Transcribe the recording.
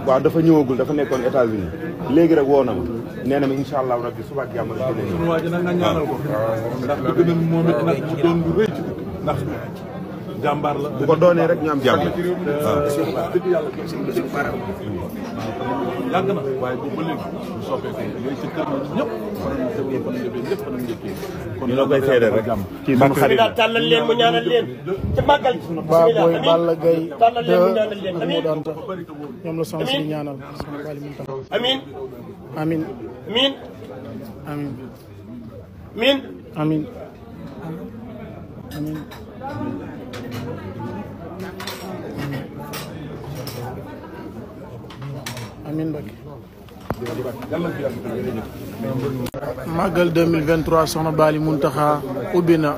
waaw dafa ñëwagul dafa nekkoon États-Unis léegi rek woo na ma nee na ma incha allah rabbi suba ak jàmm la dina ñëw. waa ji nag nga ñaanal ko ndax bëgg nañ moom it nag mu doon lu rëy ci ndax jàmbaar la. bu ko doonee rek ñu am jàmm. dëgg yàlla yàgg na waaye boobu ba léegi ñu soppeeku léegi ci kër ñëpp ñu la koy seede rek kii sunu xarit la. tàllal leen mu ñaanal leen ca màggal. Ba Boy Balla Gaye tàllal leen mu ñaanal leen moo daan tax ñoom la sans di ñaanal amiin amin amiin amin amiin amin amin amin Mbacke Magal 2023 soxna Bali Muntaxa ubbi na